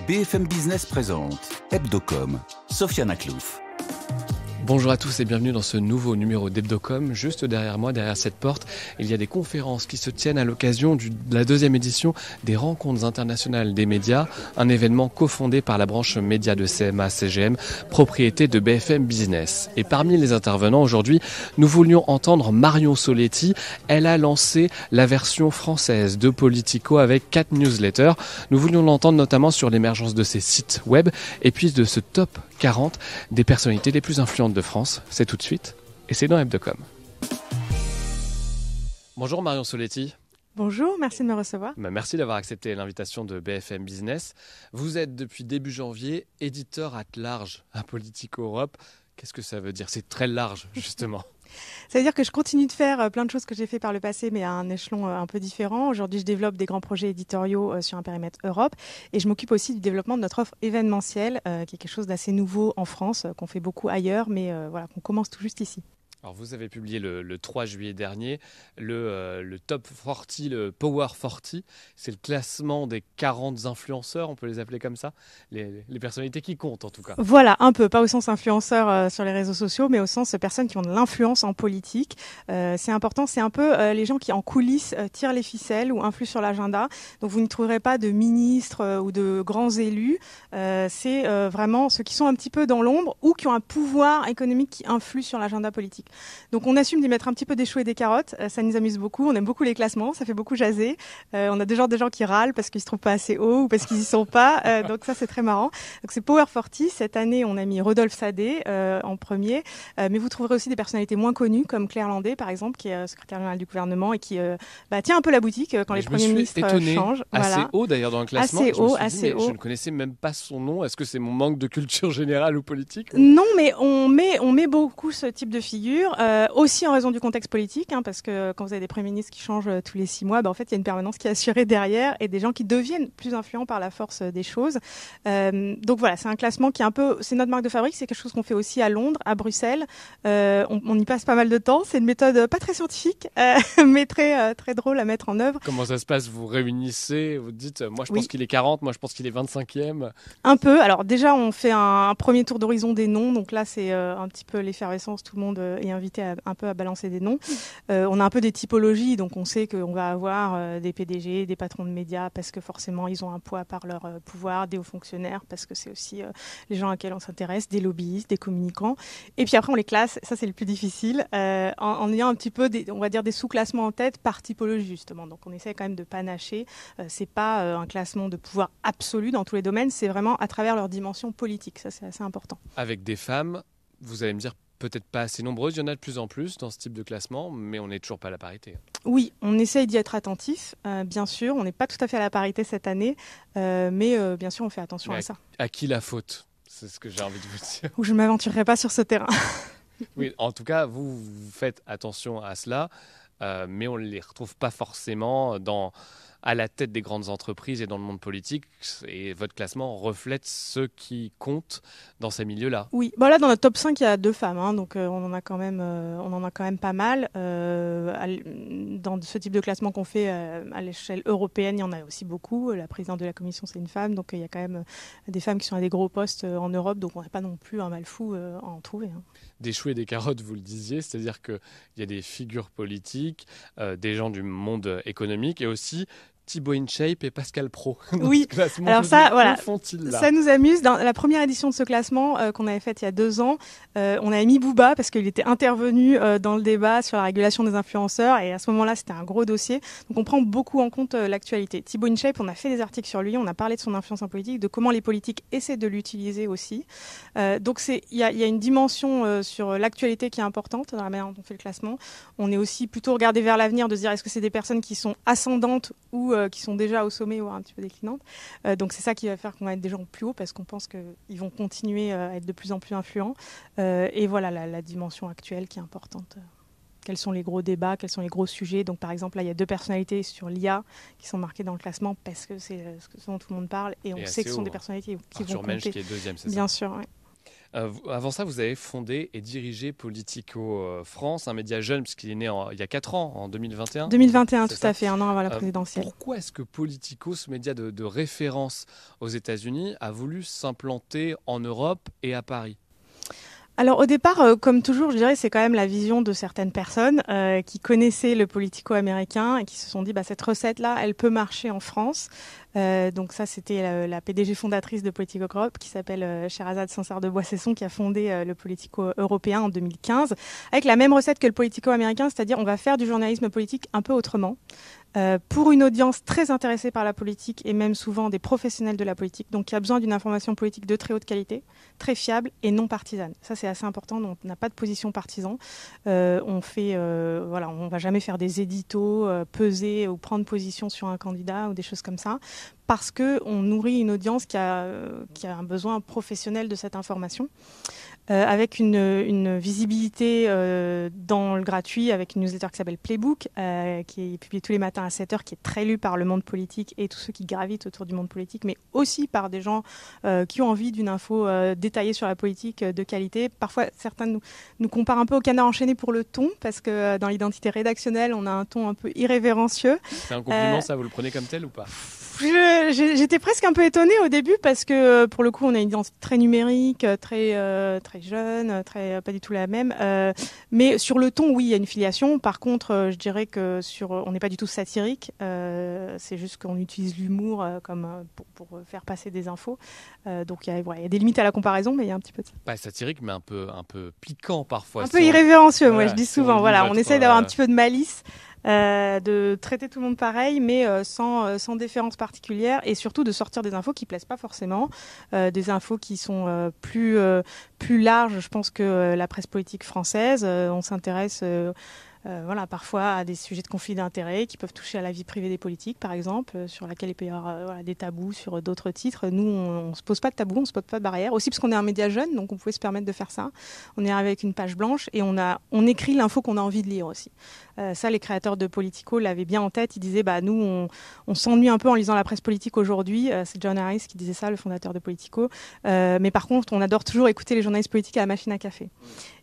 BFM Business présente Hebdocom, Sofiane Aklouf. Bonjour à tous et bienvenue dans ce nouveau numéro d'Hebdocom. Juste derrière moi, derrière cette porte, il y a des conférences qui se tiennent à l'occasion de la deuxième édition des Rencontres internationales des médias, un événement cofondé par la branche médias de CMA-CGM, propriété de BFM Business. Et parmi les intervenants aujourd'hui, nous voulions entendre Marion Soletti. Elle a lancé la version française de Politico avec 4 newsletters. Nous voulions l'entendre notamment sur l'émergence de ses sites web et puis de ce top 40 des personnalités les plus influentes de France. C'est tout de suite et c'est dans Hebdocom. Bonjour Marion Soletti. Bonjour, merci de me recevoir. Merci d'avoir accepté l'invitation de BFM Business. Vous êtes depuis début janvier éditeur at large à Politico Europe. Qu'est-ce que ça veut dire ? C'est très large justement. Ça veut dire que je continue de faire plein de choses que j'ai fait par le passé, mais à un échelon un peu différent. Aujourd'hui, je développe des grands projets éditoriaux sur un périmètre Europe et je m'occupe aussi du développement de notre offre événementielle, qui est quelque chose d'assez nouveau en France, qu'on fait beaucoup ailleurs, mais qu'on commence tout juste ici. Alors vous avez publié le 3 juillet dernier le Top 40, le Power 40. C'est le classement des 40 influenceurs, on peut les appeler comme ça, les personnalités qui comptent en tout cas. Voilà, un peu, pas au sens influenceur sur les réseaux sociaux, mais au sens personnes qui ont de l'influence en politique. C'est important, c'est un peu les gens qui en coulisses tirent les ficelles ou influent sur l'agenda. Donc vous ne trouverez pas de ministres ou de grands élus. C'est vraiment ceux qui sont un petit peu dans l'ombre ou qui ont un pouvoir économique qui influe sur l'agenda politique. Donc on assume d'y mettre un petit peu des choux et des carottes, ça nous amuse beaucoup, on aime beaucoup les classements, ça fait beaucoup jaser. On a des gens qui râlent parce qu'ils se trouvent pas assez haut ou parce qu'ils y sont pas, donc ça c'est très marrant. Donc c'est Power 40, cette année on a mis Rodolphe Sadé en premier, mais vous trouverez aussi des personnalités moins connues comme Claire Landais par exemple, qui est secrétaire générale du gouvernement et qui tient un peu la boutique quand les premiers ministres changent. Assez voilà. haut d'ailleurs dans le classement, assez haut. Je ne connaissais même pas son nom, est-ce que c'est mon manque de culture générale ou politique ? Non, mais on met beaucoup ce type de figure. Aussi en raison du contexte politique, parce que quand vous avez des premiers ministres qui changent tous les 6 mois, en fait, il y a une permanence qui est assurée derrière et des gens qui deviennent plus influents par la force des choses. Donc voilà, c'est un classement qui est un peu, c'est notre marque de fabrique, c'est quelque chose qu'on fait aussi à Londres, à Bruxelles. On y passe pas mal de temps. C'est une méthode pas très scientifique, mais très drôle à mettre en œuvre. Comment ça se passe ? Vous réunissez, vous dites, moi je pense qu'il est 40, moi je pense qu'il est 25e. Un peu. Alors déjà, on fait un premier tour d'horizon des noms. Donc là, c'est un petit peu l'effervescence. Tout le monde est invité un peu à balancer des noms. On a un peu des typologies, donc on sait qu'on va avoir des PDG, des patrons de médias, parce que forcément ils ont un poids par leur pouvoir, des hauts fonctionnaires, parce que c'est aussi les gens à qui on s'intéresse, des lobbyistes, des communicants. Et puis après on les classe, ça c'est le plus difficile, en ayant un petit peu on va dire des sous-classements en tête par typologie justement. Donc on essaie quand même de panacher. C'est pas un classement de pouvoir absolu dans tous les domaines, c'est vraiment à travers leur dimension politique. Ça c'est assez important. Avec des femmes, vous allez me dire peut-être pas assez nombreuses, il y en a de plus en plus dans ce type de classement, mais on n'est toujours pas à la parité. Oui, on essaye d'y être attentif, bien sûr. On n'est pas tout à fait à la parité cette année, mais bien sûr on fait attention à ça. À qui la faute ? C'est ce que j'ai envie de vous dire. Ou je ne m'aventurerai pas sur ce terrain. Oui, en tout cas, vous faites attention à cela, mais on ne les retrouve pas forcément à la tête des grandes entreprises et dans le monde politique, et votre classement reflète ceux qui comptent dans ces milieux-là. Oui, là dans notre top 5, il y a 2 femmes, donc on en a quand même pas mal. Dans ce type de classement qu'on fait à l'échelle européenne, il y en a aussi beaucoup. La présidente de la commission, c'est une femme, donc il y a quand même des femmes qui sont à des gros postes en Europe, donc on n'est pas non plus un mal fou à en trouver. Des choux et des carottes, vous le disiez, c'est-à-dire qu'il y a des figures politiques, des gens du monde économique et aussi Thibaut InShape et Pascal Praud. Oui, alors ça, voilà, que font-ils là ? Ça nous amuse. Dans la première édition de ce classement qu'on avait faite il y a 2 ans, on avait mis Booba parce qu'il était intervenu dans le débat sur la régulation des influenceurs et à ce moment-là, c'était un gros dossier. Donc on prend beaucoup en compte l'actualité. Thibaut InShape, on a fait des articles sur lui, on a parlé de son influence en politique, de comment les politiques essaient de l'utiliser aussi. Donc il y a une dimension sur l'actualité qui est importante dans la manière dont on fait le classement. On est aussi plutôt regardé vers l'avenir, de se dire est-ce que c'est des personnes qui sont ascendantes ou qui sont déjà au sommet ou un petit peu déclinantes. Donc c'est ça qui va faire qu'on va être des gens plus haut parce qu'on pense qu'ils vont continuer à être de plus en plus influents. Et voilà la dimension actuelle qui est importante. Quels sont les gros débats, quels sont les gros sujets. Donc par exemple, là, il y a 2 personnalités sur l'IA qui sont marquées dans le classement parce que c'est ce dont tout le monde parle et on sait que ce sont des personnalités qui vont compter. Arthur Mensch qui est 2e, c'est ça ? Bien sûr, oui. Avant ça, vous avez fondé et dirigé Politico France, un média jeune, puisqu'il est né il y a 4 ans, en 2021. 2021, tout ça à fait, un an avant la présidentielle. Pourquoi est-ce que Politico, ce média de référence aux États-Unis, a voulu s'implanter en Europe et à Paris ? Alors au départ, comme toujours, je dirais, c'est quand même la vision de certaines personnes qui connaissaient le politico américain et qui se sont dit, cette recette-là, elle peut marcher en France. Donc ça, c'était la PDG fondatrice de Politico Europe qui s'appelle Sherazade Sansard de Boissesson qui a fondé le Politico européen en 2015 avec la même recette que le Politico américain, c'est-à-dire on va faire du journalisme politique un peu autrement. Pour une audience très intéressée par la politique et même souvent des professionnels de la politique, donc qui a besoin d'une information politique de très haute qualité, très fiable et non partisane. Ça, c'est assez important. Donc, on n'a pas de position partisan. On va jamais faire des éditos, peser ou prendre position sur un candidat ou des choses comme ça, parce que on nourrit une audience qui a un besoin professionnel de cette information. Avec une visibilité dans le gratuit, avec une newsletter qui s'appelle Playbook, qui est publiée tous les matins à 7h, qui est très lue par le monde politique et tous ceux qui gravitent autour du monde politique, mais aussi par des gens qui ont envie d'une info détaillée sur la politique de qualité. Parfois, certains nous comparent un peu au Canard enchaîné pour le ton, parce que dans l'identité rédactionnelle, on a un ton un peu irrévérencieux. C'est un compliment, ça, vous le prenez comme tel ou pas ? J'étais presque un peu étonnée au début parce que pour le coup on a une identité très numérique, très jeune, pas du tout la même. Mais sur le ton, oui, il y a une filiation. Par contre, je dirais que on n'est pas du tout satirique. C'est juste qu'on utilise l'humour pour faire passer des infos. Donc il y a des limites à la comparaison, mais il y a un petit peu de ça. Pas satirique, mais un peu piquant parfois. Un peu irrévérencieux, moi je dis souvent. On essaie d'avoir un petit peu de malice. De traiter tout le monde pareil, mais sans déférence particulière, et surtout de sortir des infos qui plaisent pas forcément, des infos qui sont plus larges, je pense, que la presse politique française. On s'intéresse parfois à des sujets de conflit d'intérêts qui peuvent toucher à la vie privée des politiques, par exemple, sur laquelle il peut y avoir des tabous sur d'autres titres. Nous, on se pose pas de tabous, on se pose pas de barrières. Aussi parce qu'on est un média jeune, donc on pouvait se permettre de faire ça. On est arrivé avec une page blanche et on écrit l'info qu'on a envie de lire aussi. Ça, les créateurs de Politico l'avaient bien en tête. Ils disaient, nous, on s'ennuie un peu en lisant la presse politique aujourd'hui. C'est John Harris qui disait ça, le fondateur de Politico. Mais par contre, on adore toujours écouter les journalistes politiques à la machine à café.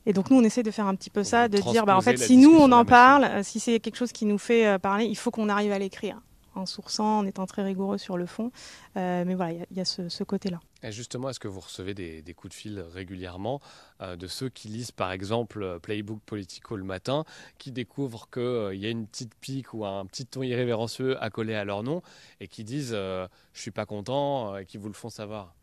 Et donc, nous, on essaie de faire un petit peu ça, de dire, en fait, si nous, on en parle, si c'est quelque chose qui nous fait parler, il faut qu'on arrive à l'écrire, en sourçant, en étant très rigoureux sur le fond. Mais voilà, il y a ce côté-là. Et justement, est-ce que vous recevez des coups de fil régulièrement de ceux qui lisent, par exemple, Playbook Politico le matin, qui découvrent qu'il y a une petite pique ou un petit ton irrévérencieux accolé à leur nom et qui disent « je suis pas content » et qui vous le font savoir?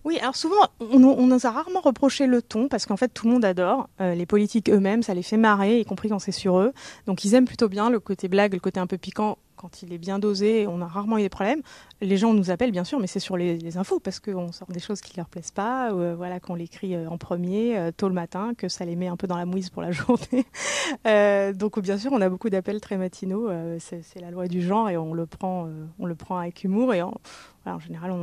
Oui, alors souvent, on nous a rarement reproché le ton, parce qu'en fait, tout le monde adore. Les politiques eux-mêmes, ça les fait marrer, y compris quand c'est sur eux. Donc, ils aiment plutôt bien le côté blague, le côté un peu piquant. Quand il est bien dosé, on a rarement eu des problèmes. Les gens nous appellent, bien sûr, mais c'est sur les infos, parce qu'on sort des choses qui leur plaisent pas, qu'on l'écrit en premier, tôt le matin, que ça les met un peu dans la mouise pour la journée. Donc, bien sûr, on a beaucoup d'appels très matinaux. C'est la loi du genre, et on le prend avec humour. Et en général,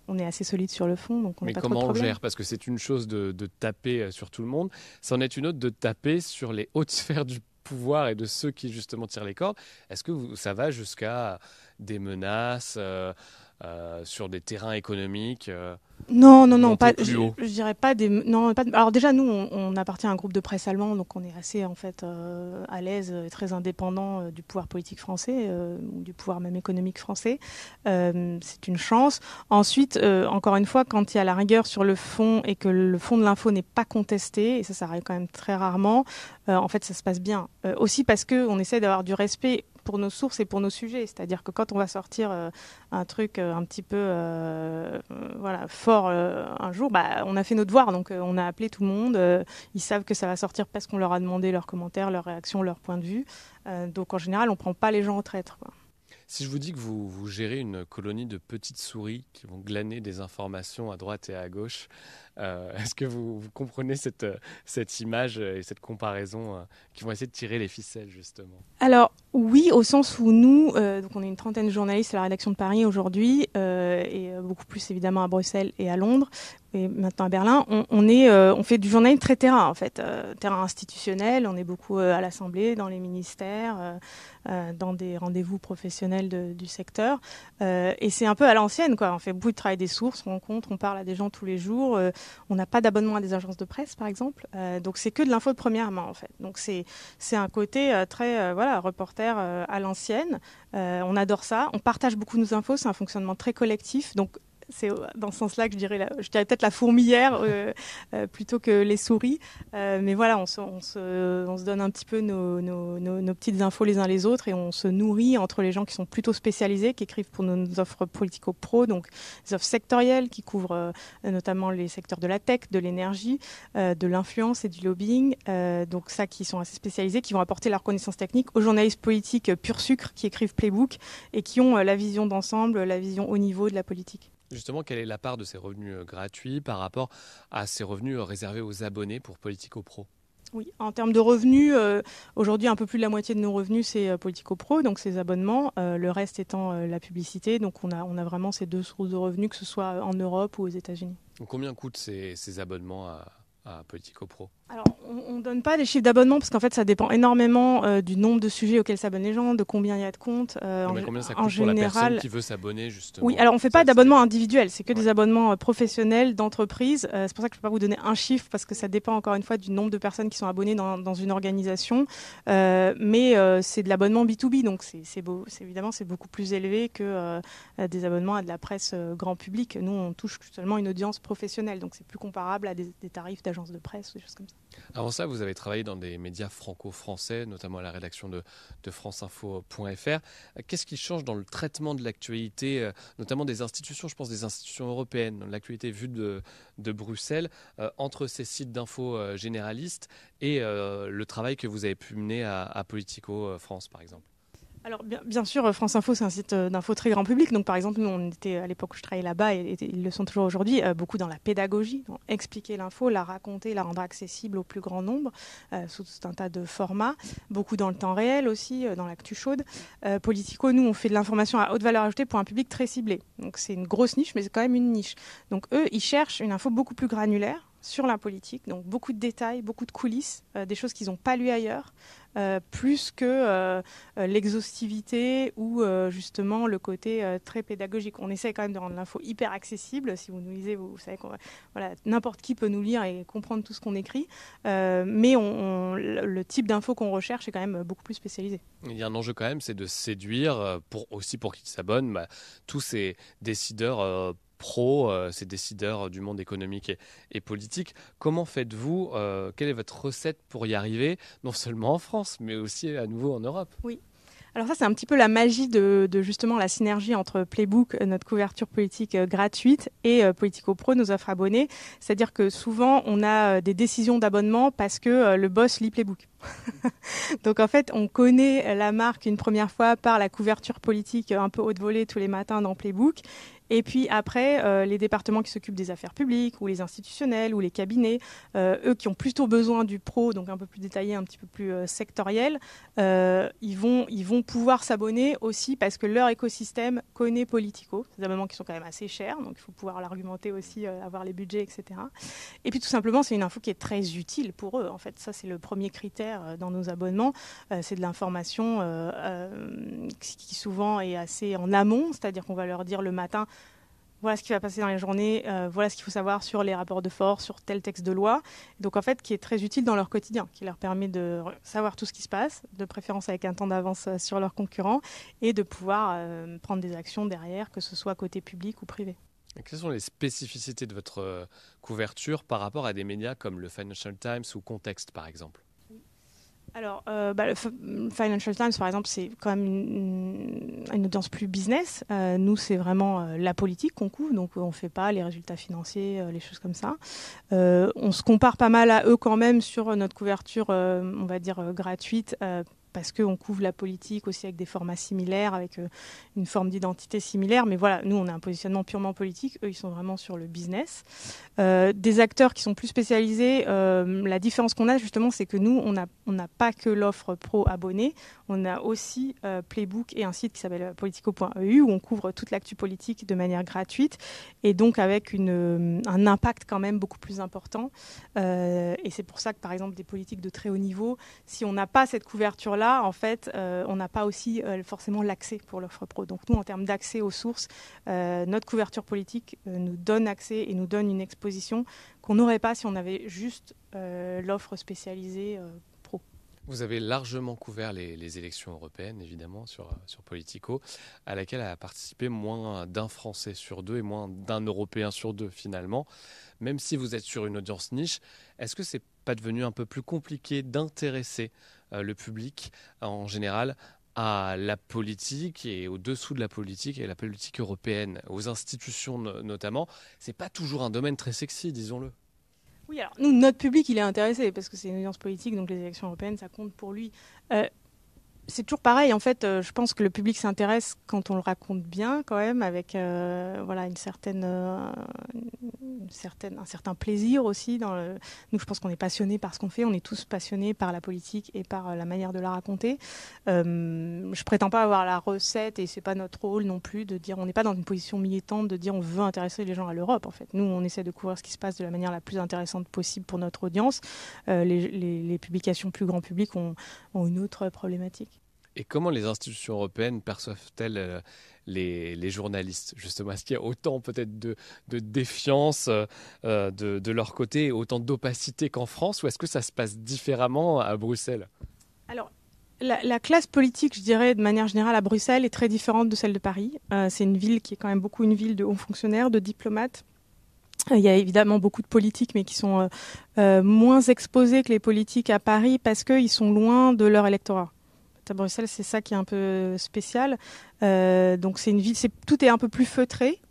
on est assez solide sur le fond, donc on n'a pas trop de problèmes. Mais comment on gère ? Parce que c'est une chose de taper sur tout le monde, c'en est une autre de taper sur les hautes sphères du pouvoir et de ceux qui justement tirent les cordes. Est-ce que ça va jusqu'à des menaces sur des terrains économiques Non, pas. Je dirais pas des. Non, pas. Alors déjà, nous, on appartient à un groupe de presse allemand, donc on est assez en fait à l'aise, très indépendant du pouvoir politique français, ou du pouvoir même économique français. C'est une chance. Ensuite, encore une fois, quand il y a la rigueur sur le fond et que le fond de l'info n'est pas contesté, et ça arrive quand même très rarement, en fait, ça se passe bien. Aussi parce que on essaie d'avoir du respect pour nos sources et pour nos sujets. C'est-à-dire que quand on va sortir un truc un petit peu fort un jour, on a fait notre devoir. Donc on a appelé tout le monde. Ils savent que ça va sortir parce qu'on leur a demandé leurs commentaires, leurs réactions, leur point de vue. Donc en général, on ne prend pas les gens au traître, quoi. Si je vous dis que vous gérez une colonie de petites souris qui vont glaner des informations à droite et à gauche, est-ce que vous comprenez cette image et cette comparaison qui vont essayer de tirer les ficelles, justement? Alors oui, au sens où nous, donc on est une trentaine de journalistes à la rédaction de Paris aujourd'hui, et beaucoup plus évidemment à Bruxelles et à Londres. et maintenant à Berlin, on fait du journalisme très terrain, en fait, terrain institutionnel. On est beaucoup à l'Assemblée, dans les ministères, dans des rendez-vous professionnels du secteur. Et c'est un peu à l'ancienne, quoi. On fait beaucoup de travail des sources, on rencontre, on parle à des gens tous les jours. On n'a pas d'abonnement à des agences de presse, par exemple. Donc c'est que de l'info de première main, en fait. Donc c'est un côté très reporter à l'ancienne. On adore ça. On partage beaucoup nos infos. C'est un fonctionnement très collectif. Donc c'est dans ce sens-là que je dirais peut-être la fourmilière plutôt que les souris. Mais voilà, on se donne un petit peu nos petites infos les uns les autres et on se nourrit entre les gens qui sont plutôt spécialisés, qui écrivent pour nos offres politico-pro, donc des offres sectorielles qui couvrent notamment les secteurs de la tech, de l'énergie, de l'influence et du lobbying. Donc ça, qui sont assez spécialisés, qui vont apporter leur connaissance technique aux journalistes politiques pur sucre qui écrivent Playbook et qui ont la vision d'ensemble, la vision haut niveau de la politique. Justement, quelle est la part de ces revenus gratuits par rapport à ces revenus réservés aux abonnés pour Politico Pro ? Oui, en termes de revenus, aujourd'hui, un peu plus de la moitié de nos revenus, c'est Politico Pro, donc ces abonnements, le reste étant la publicité. Donc on a vraiment ces deux sources de revenus, que ce soit en Europe ou aux États-Unis. Donc combien coûtent ces abonnements à Politico Pro ? Alors, on ne donne pas des chiffres d'abonnement parce qu'en fait, ça dépend énormément du nombre de sujets auxquels s'abonnent les gens, de combien il y a de comptes. Mais combien ça coûte pour la personne qui veut s'abonner, justement ? Oui, alors on ne fait pas d'abonnement individuel, c'est que des abonnements professionnels, d'entreprise. C'est pour ça que je ne peux pas vous donner un chiffre parce que ça dépend encore une fois du nombre de personnes qui sont abonnées dans une organisation. Mais c'est de l'abonnement B2B, donc évidemment, c'est beaucoup plus élevé que des abonnements à de la presse grand public. Nous, on touche seulement une audience professionnelle, donc c'est plus comparable à des tarifs d'agences de presse ou des choses comme ça. Avant ça, vous avez travaillé dans des médias franco-français, notamment à la rédaction de franceinfo.fr. Qu'est-ce qui change dans le traitement de l'actualité, notamment des institutions, je pense des institutions européennes, l'actualité vue de Bruxelles, entre ces sites d'infos généralistes et le travail que vous avez pu mener à Politico France, par exemple ? Alors bien sûr, France Info, c'est un site d'info très grand public. Donc par exemple, nous, on était à l'époque où je travaillais là-bas, et ils le sont toujours aujourd'hui, beaucoup dans la pédagogie, donc expliquer l'info, la raconter, la rendre accessible au plus grand nombre, sous tout un tas de formats. Beaucoup dans le temps réel aussi, dans l'actu chaude. Politico, nous, on fait de l'information à haute valeur ajoutée pour un public très ciblé. Donc c'est une grosse niche, mais c'est quand même une niche. Donc eux, ils cherchent une info beaucoup plus granulaire sur la politique, donc beaucoup de détails, beaucoup de coulisses, des choses qu'ils n'ont pas lues ailleurs, plus que l'exhaustivité ou justement le côté très pédagogique. On essaie quand même de rendre l'info hyper accessible. Si vous nous lisez, vous savez que n'importe qui peut nous lire et comprendre tout ce qu'on écrit, mais le type d'info qu'on recherche est quand même beaucoup plus spécialisé. Il y a un enjeu quand même, c'est de séduire, pour qui s'abonnent, tous ces décideurs ces décideurs du monde économique et politique. Comment faites-vous quelle est votre recette pour y arriver, non seulement en France, mais aussi à nouveau en Europe ? Oui. Alors ça, c'est un petit peu la magie de justement la synergie entre Playbook, notre couverture politique gratuite, et Politico Pro, nos offres abonnées. C'est-à-dire que souvent, on a des décisions d'abonnement parce que le boss lit Playbook. Donc en fait, on connaît la marque une première fois par la couverture politique un peu haute volée tous les matins dans Playbook. Et puis après, les départements qui s'occupent des affaires publiques ou les institutionnels ou les cabinets, eux qui ont plutôt besoin du pro, donc un peu plus détaillé, un petit peu plus sectoriel, ils vont pouvoir s'abonner aussi parce que leur écosystème connaît Politico. C'est des abonnements qui sont quand même assez chers, donc il faut pouvoir l'argumenter aussi, avoir les budgets, etc. Et puis tout simplement, c'est une info qui est très utile pour eux. En fait, ça c'est le premier critère dans nos abonnements. C'est de l'information qui souvent est assez en amont, c'est-à-dire qu'on va leur dire le matin, voilà ce qui va passer dans les journées, voilà ce qu'il faut savoir sur les rapports de force, sur tel texte de loi. Donc en fait, qui est très utile dans leur quotidien, qui leur permet de savoir tout ce qui se passe, de préférence avec un temps d'avance sur leurs concurrents, et de pouvoir prendre des actions derrière, que ce soit côté public ou privé. Et quelles sont les spécificités de votre couverture par rapport à des médias comme le Financial Times ou Context, par exemple ? Alors, le Financial Times, par exemple, c'est quand même une audience plus business. Nous, c'est vraiment la politique qu'on couvre, donc on ne fait pas les résultats financiers, les choses comme ça. On se compare pas mal à eux quand même sur notre couverture, on va dire, gratuite, parce qu'on couvre la politique aussi avec des formats similaires, avec une forme d'identité similaire. Mais voilà, nous, on a un positionnement purement politique. Eux, ils sont vraiment sur le business. Des acteurs qui sont plus spécialisés, la différence qu'on a, justement, c'est que nous, on n'a pas que l'offre pro abonné. On a aussi Playbook et un site qui s'appelle politico.eu où on couvre toute l'actu politique de manière gratuite et donc avec un impact quand même beaucoup plus important. Et c'est pour ça que, par exemple, des politiques de très haut niveau, si on n'a pas cette couverture-là, en fait, on n'a pas aussi forcément l'accès pour l'offre pro. Donc nous, en termes d'accès aux sources, notre couverture politique nous donne accès et nous donne une exposition qu'on n'aurait pas si on avait juste l'offre spécialisée pro. Vous avez largement couvert les élections européennes, évidemment, sur Politico, à laquelle a participé moins d'un Français sur deux et moins d'un Européen sur deux, finalement. Même si vous êtes sur une audience niche, est-ce que c'est pas devenu un peu plus compliqué d'intéresser le public, en général, à la politique et au-dessous de la politique et la politique européenne, aux institutions notamment? C'est pas toujours un domaine très sexy, disons-le. Oui, alors nous, notre public, il est intéressé parce que c'est une audience politique, donc les élections européennes, ça compte pour lui. C'est toujours pareil, en fait, je pense que le public s'intéresse quand on le raconte bien, quand même, avec voilà, un certain plaisir aussi. Nous, je pense qu'on est passionnés par ce qu'on fait, on est tous passionnés par la politique et par la manière de la raconter. Je prétends pas avoir la recette et c'est pas notre rôle non plus de dire, on n'est pas dans une position militante de dire on veut intéresser les gens à l'Europe, en fait. Nous, on essaie de couvrir ce qui se passe de la manière la plus intéressante possible pour notre audience. Les publications plus grand public ont une autre problématique. Et comment les institutions européennes perçoivent-elles les journalistes, justement? Est-ce qu'il y a autant peut-être de défiance de leur côté, autant d'opacité qu'en France, ou est-ce que ça se passe différemment à Bruxelles? Alors, la classe politique, je dirais, de manière générale, à Bruxelles, est très différente de celle de Paris. C'est une ville qui est quand même beaucoup une ville de hauts fonctionnaires, de diplomates. Il y a évidemment beaucoup de politiques, mais qui sont moins exposés que les politiques à Paris parce qu'ils sont loin de leur électorat. À Bruxelles, c'est ça qui est un peu spécial. Donc c'est une ville, tout est un peu plus feutré,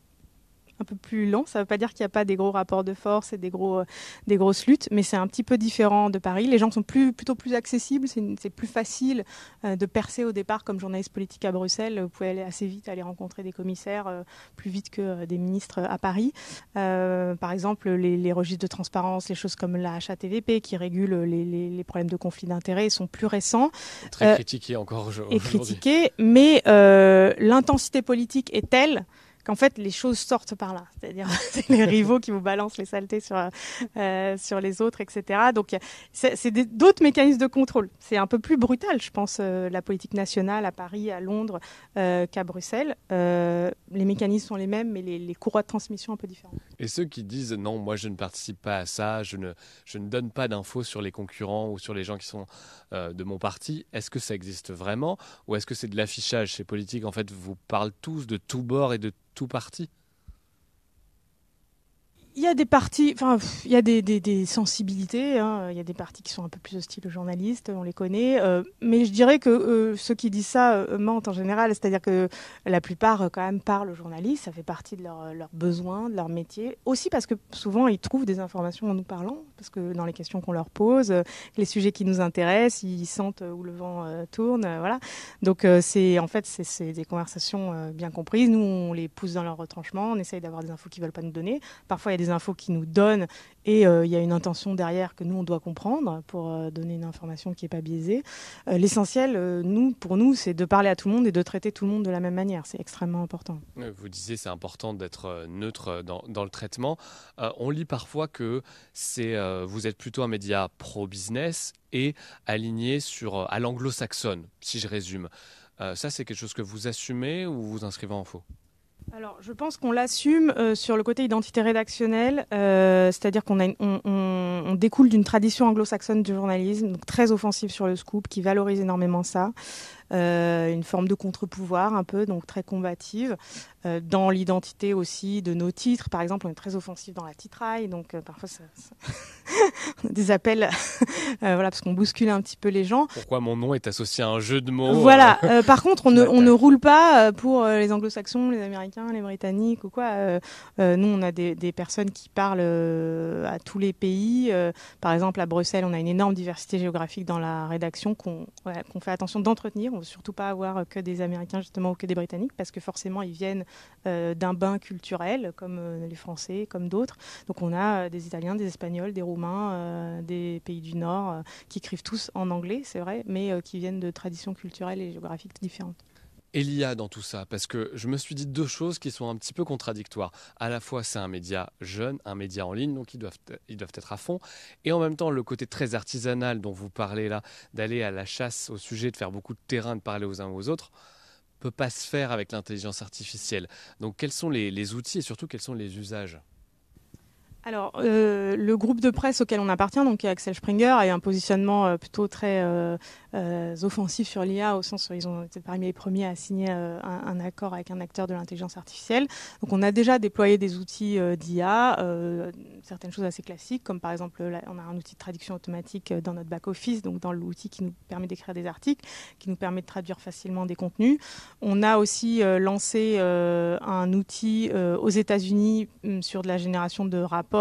un peu plus lent. Ça ne veut pas dire qu'il n'y a pas des gros rapports de force et des grosses luttes, mais c'est un petit peu différent de Paris. Les gens sont plutôt plus accessibles. C'est plus facile de percer au départ comme journaliste politique à Bruxelles. Vous pouvez assez vite aller rencontrer des commissaires, plus vite que des ministres à Paris. Par exemple, les registres de transparence, les choses comme la HATVP qui régulent les problèmes de conflit d'intérêts sont plus récents. Très critiqués encore aujourd'hui. Et critiqués, mais l'intensité politique est telle qu'en fait, les choses sortent par là. C'est-à-dire, c'est les rivaux qui vous balancent les saletés sur les autres, etc. Donc, c'est d'autres mécanismes de contrôle. C'est un peu plus brutal, je pense, la politique nationale à Paris, à Londres, qu'à Bruxelles. Les mécanismes sont les mêmes, mais les courroies de transmission un peu différentes. Et ceux qui disent « non, moi je ne participe pas à ça, je ne donne pas d'infos sur les concurrents ou sur les gens qui sont de mon parti », est-ce que ça existe vraiment ou est-ce que c'est de l'affichage? Ces politiques, en fait, vous parlent tous de tous bords et de tout parti? Il y a des partis, enfin, il y a des sensibilités. Hein. Il y a des partis qui sont un peu plus hostiles aux journalistes, on les connaît. Mais je dirais que ceux qui disent ça mentent en général. C'est-à-dire que la plupart, quand même, parlent aux journalistes. Ça fait partie de leurs besoins, de leur métier. Aussi parce que souvent, ils trouvent des informations en nous parlant. Parce que dans les questions qu'on leur pose, les sujets qui nous intéressent, ils sentent où le vent tourne. Voilà. Donc, c'est des conversations bien comprises. Nous, on les pousse dans leur retranchement. On essaye d'avoir des infos qu'ils ne veulent pas nous donner. Parfois, il y a des infos qui nous donnent et il y a une intention derrière que nous on doit comprendre pour donner une information qui n'est pas biaisée. L'essentiel, pour nous, c'est de parler à tout le monde et de traiter tout le monde de la même manière. C'est extrêmement important. Vous disiez c'est important d'être neutre dans le traitement. On lit parfois que vous êtes plutôt un média pro-business et aligné à l'anglo-saxonne, si je résume. Ça, c'est quelque chose que vous assumez ou vous inscrivez en faux? Alors, je pense qu'on l'assume sur le côté identité rédactionnelle, c'est-à-dire qu'on découle d'une tradition anglo-saxonne du journalisme, donc très offensive sur le scoop, qui valorise énormément ça. une forme de contre-pouvoir un peu, donc très combative. Dans l'identité aussi de nos titres, par exemple, on est très offensif dans la titraille, donc parfois on a des appels, voilà, parce qu'on bouscule un petit peu les gens. Pourquoi mon nom est associé à un jeu de mots? Voilà. Par contre, on ne roule pas pour les Anglo-Saxons, les Américains, les Britanniques ou quoi. Nous, on a des personnes qui parlent à tous les pays. Par exemple, à Bruxelles, on a une énorme diversité géographique dans la rédaction qu'on fait attention d'entretenir. On ne veut surtout pas avoir que des Américains justement ou que des Britanniques, parce que forcément, ils viennent d'un bain culturel, comme les Français, comme d'autres. Donc on a des Italiens, des Espagnols, des Roumains, des pays du Nord, qui écrivent tous en anglais, c'est vrai, mais qui viennent de traditions culturelles et géographiques différentes. Et l'IA dans tout ça, parce que je me suis dit deux choses qui sont un petit peu contradictoires. À la fois, c'est un média jeune, un média en ligne, donc ils doivent être à fond. Et en même temps, le côté très artisanal dont vous parlez là, d'aller à la chasse au sujet, de faire beaucoup de terrain, de parler aux uns aux autres, peut pas se faire avec l'intelligence artificielle. Donc quels sont les outils et surtout quels sont les usages ? Alors, le groupe de presse auquel on appartient, donc qui est Axel Springer, a un positionnement plutôt très offensif sur l'IA, au sens où ils ont été parmi les premiers à signer un accord avec un acteur de l'intelligence artificielle. Donc on a déjà déployé des outils d'IA, certaines choses assez classiques, comme par exemple, on a un outil de traduction automatique dans notre back-office, donc dans l'outil qui nous permet d'écrire des articles, qui nous permet de traduire facilement des contenus. On a aussi lancé un outil aux États-Unis sur de la génération de rapports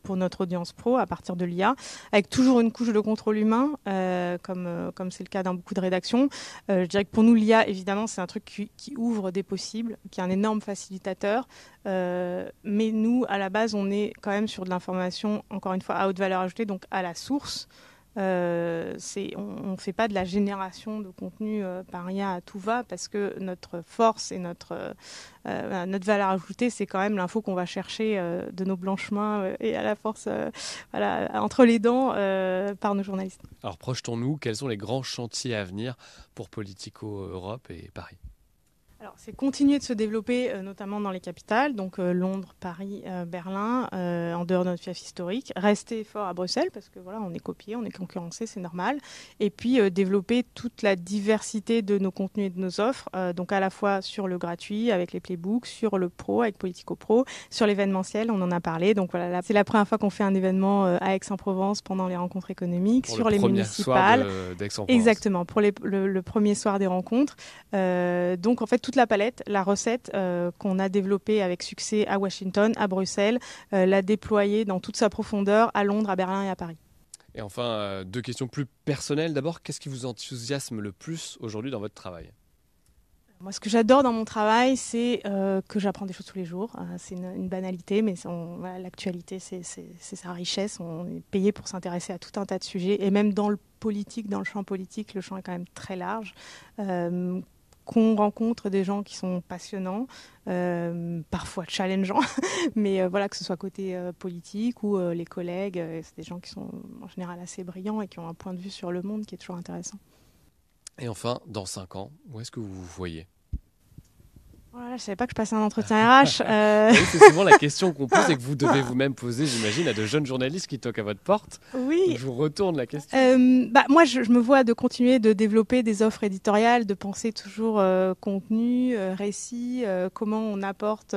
pour notre audience pro à partir de l'IA, avec toujours une couche de contrôle humain, comme c'est le cas dans beaucoup de rédactions. Je dirais que pour nous, l'IA, évidemment, c'est un truc qui ouvre des possibles, qui est un énorme facilitateur. Mais nous, à la base, on est quand même sur de l'information, encore une fois, à haute valeur ajoutée, donc à la source. On ne fait pas de la génération de contenu par IA à tout va, parce que notre force et notre valeur ajoutée, c'est quand même l'info qu'on va chercher de nos blanches mains et à la force entre les dents par nos journalistes. Alors projetons-nous, quels sont les grands chantiers à venir pour Politico Europe et Paris ? Alors, c'est continuer de se développer, notamment dans les capitales, donc Londres, Paris, Berlin, en dehors de notre fief historique. Rester fort à Bruxelles, parce que voilà, on est copié, on est concurrencé, c'est normal. Et puis développer toute la diversité de nos contenus et de nos offres, donc à la fois sur le gratuit, avec les playbooks, sur le pro, avec Politico Pro, sur l'événementiel, on en a parlé. Donc voilà, c'est la première fois qu'on fait un événement à Aix-en-Provence pendant les rencontres économiques, pour sur les municipales. Soir d'Aix-en-Provence. Exactement, pour le premier soir des rencontres. Donc en fait, toute la palette, la recette qu'on a développée avec succès à Washington, à Bruxelles, la déployer dans toute sa profondeur à Londres, à Berlin et à Paris. Et enfin, deux questions plus personnelles. D'abord, qu'est-ce qui vous enthousiasme le plus aujourd'hui dans votre travail ? Moi, ce que j'adore dans mon travail, c'est que j'apprends des choses tous les jours. C'est une banalité, mais voilà, l'actualité, c'est sa richesse. On est payé pour s'intéresser à tout un tas de sujets. Et même dans le politique, dans le champ politique, le champ est quand même très large. Qu'on rencontre des gens qui sont passionnants, parfois challengeants, mais voilà, que ce soit côté politique ou les collègues, c'est des gens qui sont en général assez brillants et qui ont un point de vue sur le monde qui est toujours intéressant. Et enfin, dans 5 ans, où est-ce que vous vous voyez ? Voilà, je ne savais pas que je passais un entretien RH. Oui, c'est souvent la question qu'on pose et que vous devez vous-même poser, j'imagine, à de jeunes journalistes qui toquent à votre porte. Oui. Donc je vous retourne la question. Moi, je me vois de continuer de développer des offres éditoriales, de penser toujours contenu, récit, comment on apporte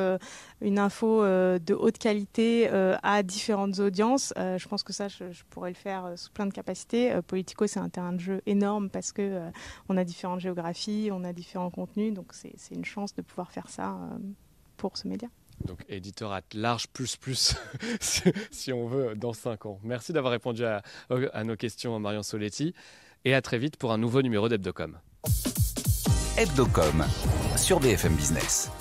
une info de haute qualité à différentes audiences. Je pense que ça, je pourrais le faire sous plein de capacités. Politico, c'est un terrain de jeu énorme parce que on a différentes géographies, on a différents contenus, donc c'est une chance de pouvoir faire ça pour ce média. Donc éditeur at large plus si on veut dans 5 ans. Merci d'avoir répondu à nos questions, Marion Soletti, et à très vite pour un nouveau numéro d'Hebdocom. Hebdocom sur BFM Business.